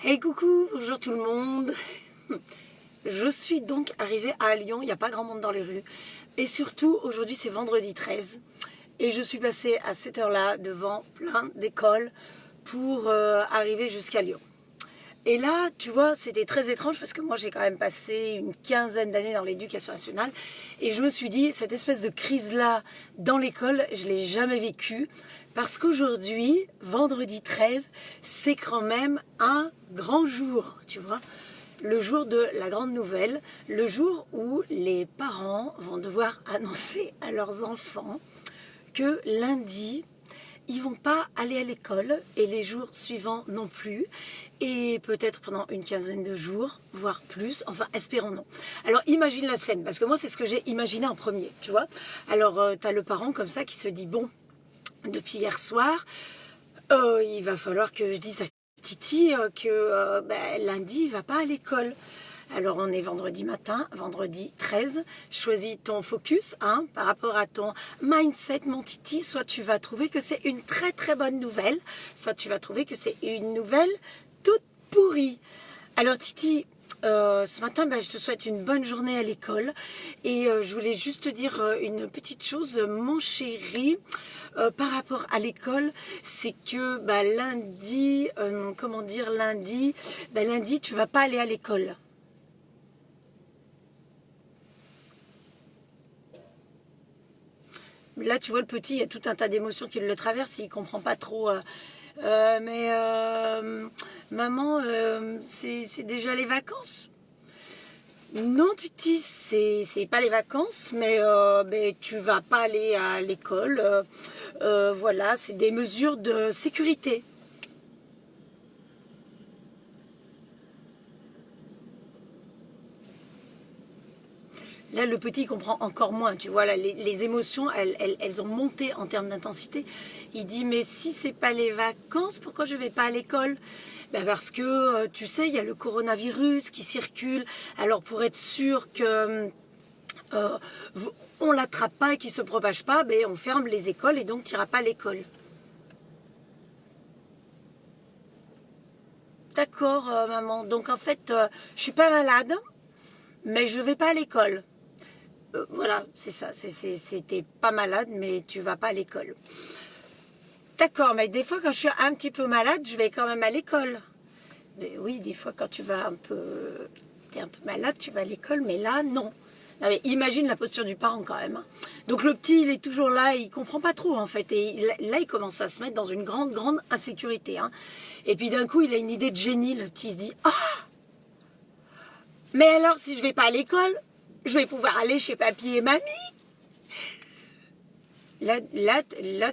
Hey coucou, bonjour tout le monde. Je suis donc arrivée à Lyon, il n'y a pas grand monde dans les rues. Et surtout, aujourd'hui c'est vendredi 13. Et je suis passée à cette heure-là devant plein d'écoles pour arriver jusqu'à Lyon. Et là, tu vois, c'était très étrange parce que moi j'ai quand même passé une quinzaine d'années dans l'éducation nationale. Et je me suis dit, cette espèce de crise-là dans l'école, je ne l'ai jamais vécue. Parce qu'aujourd'hui, vendredi 13, c'est quand même un grand jour, tu vois. Le jour de la grande nouvelle, le jour où les parents vont devoir annoncer à leurs enfants que lundi, ils vont pas aller à l'école et les jours suivants non plus, et peut-être pendant une quinzaine de jours, voire plus, enfin espérons-nous. Alors imagine la scène, parce que moi c'est ce que j'ai imaginé en premier, tu vois. Alors tu as le parent comme ça qui se dit, bon, depuis hier soir, il va falloir que je dise à Titi que lundi il va pas à l'école. Alors on est vendredi matin, vendredi 13, choisis ton focus par rapport à ton mindset mon Titi, soit tu vas trouver que c'est une très très bonne nouvelle, soit tu vas trouver que c'est une nouvelle toute pourrie. Alors Titi, ce matin, je te souhaite une bonne journée à l'école et je voulais juste te dire une petite chose, mon chéri, par rapport à l'école, c'est que lundi, lundi, tu vas pas aller à l'école. Là, tu vois, le petit, il y a tout un tas d'émotions qui le traversent, il comprend pas trop. Maman, c'est déjà les vacances. Non, Titi, c'est pas les vacances, mais tu vas pas aller à l'école. Voilà, c'est des mesures de sécurité. Là, le petit comprend encore moins, tu vois, là, les émotions, elles ont monté en termes d'intensité. Il dit, mais si c'est pas les vacances, pourquoi je vais pas à l'école? Parce que, tu sais, il y a le coronavirus qui circule. Alors, pour être sûr que euh, on l'attrape pas et qu'il se propage pas, on ferme les écoles et donc tu n'iras pas à l'école. D'accord, maman. Donc, en fait, je suis pas malade, mais je vais pas à l'école. Voilà, c'est ça. T'es pas malade, mais tu vas pas à l'école. D'accord, mais des fois, quand je suis un petit peu malade, je vais quand même à l'école. Mais oui, des fois, quand t'es un peu malade, tu vas à l'école, mais là, non. Non, mais imagine la posture du parent quand même. Donc le petit, il est toujours là, il comprend pas trop en fait. Et là, il commence à se mettre dans une grande, grande insécurité. Et puis d'un coup, il a une idée de génie, le petit. Il se dit, ah, mais alors, si je vais pas à l'école, je vais pouvoir aller chez papy et mamie. Là,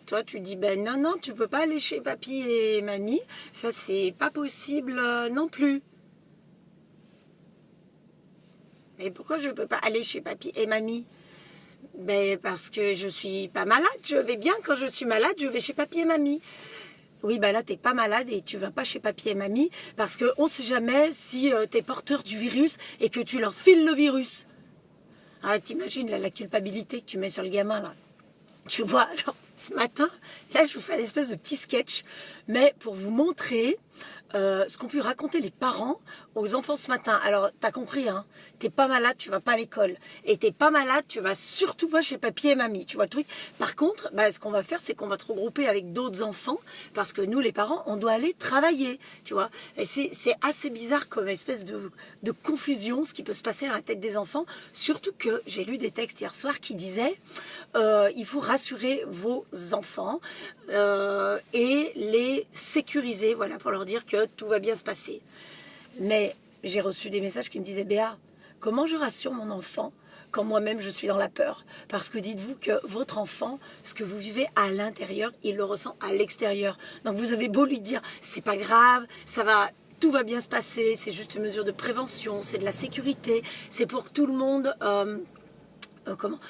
toi, tu dis, non, non, tu peux pas aller chez papy et mamie. Ça, c'est pas possible non plus. Mais pourquoi je peux pas aller chez papy et mamie? Parce que je suis pas malade. Je vais bien quand je suis malade, je vais chez papy et mamie. Oui, là, t'es pas malade et tu vas pas chez papy et mamie parce qu'on sait jamais si t'es porteur du virus et que tu leur files le virus. Ah, t'imagines la culpabilité que tu mets sur le gamin, là. Tu vois, alors, ce matin, là, je vous fais une espèce de petit sketch, mais pour vous montrer ce qu'ont pu raconter les parents aux enfants ce matin. Alors, t'as compris, t'es pas malade, tu vas pas à l'école. Et t'es pas malade, tu vas surtout pas chez papy et mamie, tu vois le truc. Par contre, ce qu'on va faire, c'est qu'on va te regrouper avec d'autres enfants, parce que nous, les parents, on doit aller travailler, tu vois. Et c'est assez bizarre comme espèce de confusion, ce qui peut se passer dans la tête des enfants, surtout que j'ai lu des textes hier soir qui disaient il faut rassurer vos enfants et les sécuriser, voilà, pour leur dire que tout va bien se passer. Mais j'ai reçu des messages qui me disaient, Béa, comment je rassure mon enfant quand moi-même je suis dans la peur? Parce que dites-vous que votre enfant, ce que vous vivez à l'intérieur, il le ressent à l'extérieur. Donc vous avez beau lui dire, c'est pas grave, tout va bien se passer, c'est juste une mesure de prévention, c'est de la sécurité, c'est pour que tout le monde...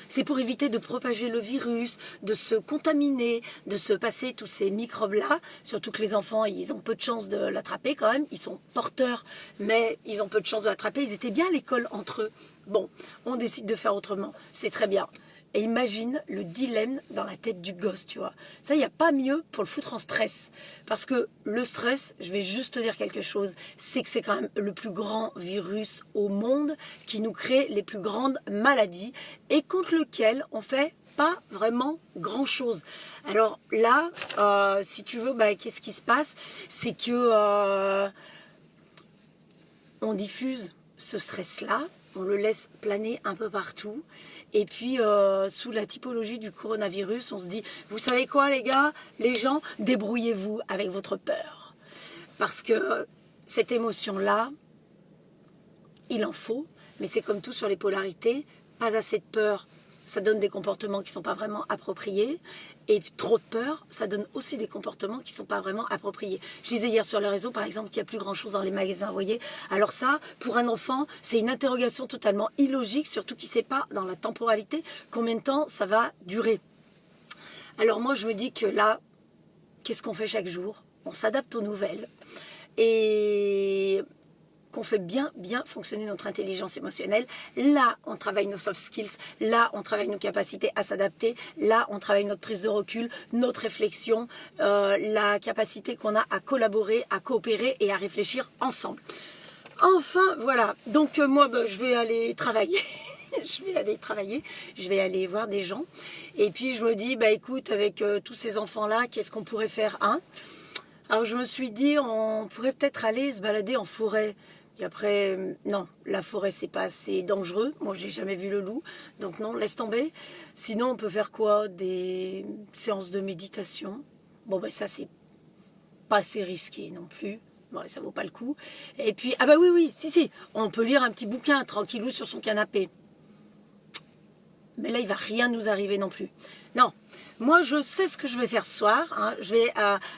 c'est pour éviter de propager le virus, de se contaminer, de se passer tous ces microbes-là. Surtout que les enfants, ils ont peu de chances de l'attraper quand même. Ils sont porteurs, mais ils ont peu de chances de l'attraper. Ils étaient bien à l'école entre eux. Bon, on décide de faire autrement. C'est très bien. Et imagine le dilemme dans la tête du gosse, tu vois. Ça, il n'y a pas mieux pour le foutre en stress. Parce que le stress, je vais juste te dire quelque chose, c'est que c'est quand même le plus grand virus au monde qui nous crée les plus grandes maladies et contre lequel on fait pas vraiment grand chose. Alors là, si tu veux, qu'est-ce qui se passe? C'est que on diffuse ce stress-là, on le laisse planer un peu partout. Et puis, sous la typologie du coronavirus, on se dit, vous savez quoi les gars, les gens, débrouillez-vous avec votre peur. Parce que cette émotion-là, il en faut, mais c'est comme tout sur les polarités, pas assez de peur, ça donne des comportements qui ne sont pas vraiment appropriés. Et trop de peur, ça donne aussi des comportements qui ne sont pas vraiment appropriés. Je lisais hier sur le réseau, par exemple, qu'il n'y a plus grand-chose dans les magasins, vous voyez. Alors ça, pour un enfant, c'est une interrogation totalement illogique, surtout qu'il ne sait pas, dans la temporalité, combien de temps ça va durer. Alors moi, je me dis que là, qu'est-ce qu'on fait chaque jour? On s'adapte aux nouvelles. Et qu'on fait bien fonctionner notre intelligence émotionnelle. Là, on travaille nos soft skills. Là, on travaille nos capacités à s'adapter. Là, on travaille notre prise de recul, notre réflexion, la capacité qu'on a à collaborer, à coopérer et à réfléchir ensemble. Enfin, voilà. Donc, moi, je vais aller travailler. Je vais aller voir des gens. Et puis, je me dis, écoute, avec tous ces enfants-là, qu'est-ce qu'on pourrait faire, hein? Alors, je me suis dit, on pourrait peut-être aller se balader en forêt. Et après, non, la forêt, c'est pas assez dangereux. Moi, j'ai jamais vu le loup. Donc non, laisse tomber. Sinon, on peut faire quoi? Des séances de méditation. Bon, ça, c'est pas assez risqué non plus. Bon, ça vaut pas le coup. Et puis, oui, si. On peut lire un petit bouquin tranquillou sur son canapé. Mais là, il va rien nous arriver non plus. Non, moi, je sais ce que je vais faire ce soir. Hein. Je vais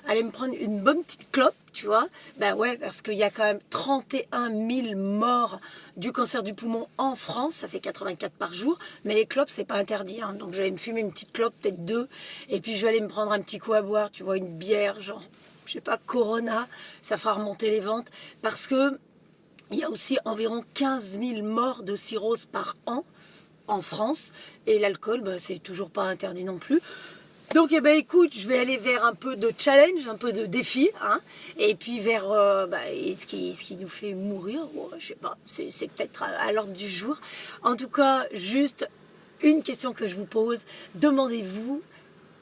aller me prendre une bonne petite clope, tu vois. Ouais, parce qu'il y a quand même 31 000 morts du cancer du poumon en France. Ça fait 84 par jour. Mais les clopes, c'est pas interdit. Hein. Donc, je vais me fumer une petite clope, peut-être 2. Et puis, je vais aller me prendre un petit coup à boire, tu vois, une bière, genre, je sais pas, Corona. Ça fera remonter les ventes. Parce que il y a aussi environ 15 000 morts de cirrhose par an en France, et l'alcool, c'est toujours pas interdit non plus. Donc, écoute, je vais aller vers un peu de challenge, un peu de défi, hein, et puis vers ce qui nous fait mourir, je sais pas, c'est peut-être à l'ordre du jour. En tout cas, juste une question que je vous pose, demandez-vous,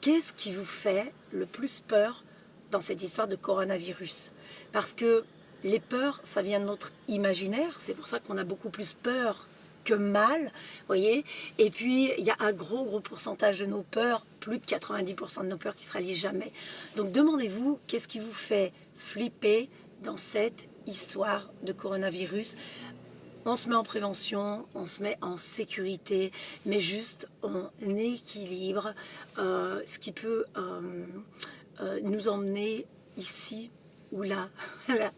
qu'est-ce qui vous fait le plus peur dans cette histoire de coronavirus? Parce que les peurs, ça vient de notre imaginaire, c'est pour ça qu'on a beaucoup plus peur que mal, voyez. Et puis, il y a un gros pourcentage de nos peurs, plus de 90% de nos peurs qui se réalisent jamais. Donc, demandez-vous, qu'est-ce qui vous fait flipper dans cette histoire de coronavirus? On se met en prévention, on se met en sécurité, mais juste on équilibre ce qui peut nous emmener ici ou là. La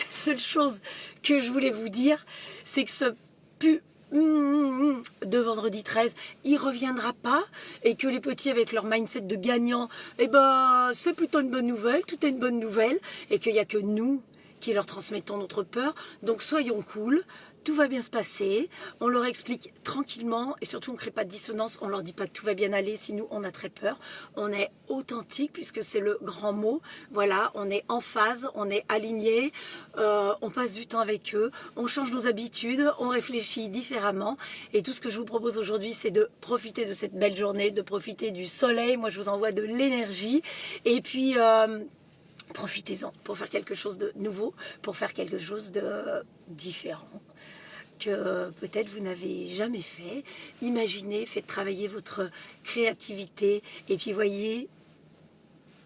seule chose que je voulais vous dire, c'est que ce de vendredi 13, il reviendra pas, et que les petits avec leur mindset de gagnant, c'est plutôt une bonne nouvelle, tout est une bonne nouvelle, et qu'il n'y a que nous qui leur transmettons notre peur. Donc soyons cool, tout va bien se passer, on leur explique tranquillement, et surtout on ne crée pas de dissonance, on leur dit pas que tout va bien aller, si nous on a très peur, on est authentique puisque c'est le grand mot, voilà, on est en phase, on est aligné, on passe du temps avec eux, on change nos habitudes, on réfléchit différemment, et tout ce que je vous propose aujourd'hui, c'est de profiter de cette belle journée, de profiter du soleil. Moi je vous envoie de l'énergie, et puis profitez-en pour faire quelque chose de nouveau, pour faire quelque chose de différent que peut-être vous n'avez jamais fait. Imaginez, faites travailler votre créativité, et puis voyez,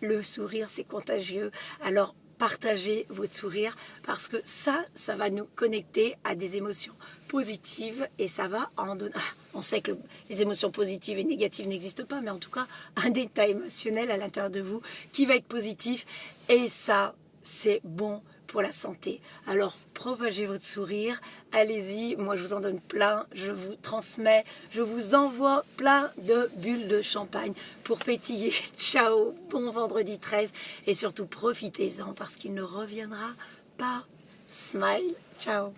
le sourire c'est contagieux, alors partagez votre sourire, parce que ça va nous connecter à des émotions positives, et ça va en donner... on sait que les émotions positives et négatives n'existent pas, mais en tout cas un état émotionnel à l'intérieur de vous qui va être positif, et ça c'est bon pour la santé. Alors propagez votre sourire, allez-y, moi je vous en donne plein, je vous transmets, je vous envoie plein de bulles de champagne pour pétiller. Ciao, bon vendredi 13, et surtout profitez-en parce qu'il ne reviendra pas. Smile, ciao.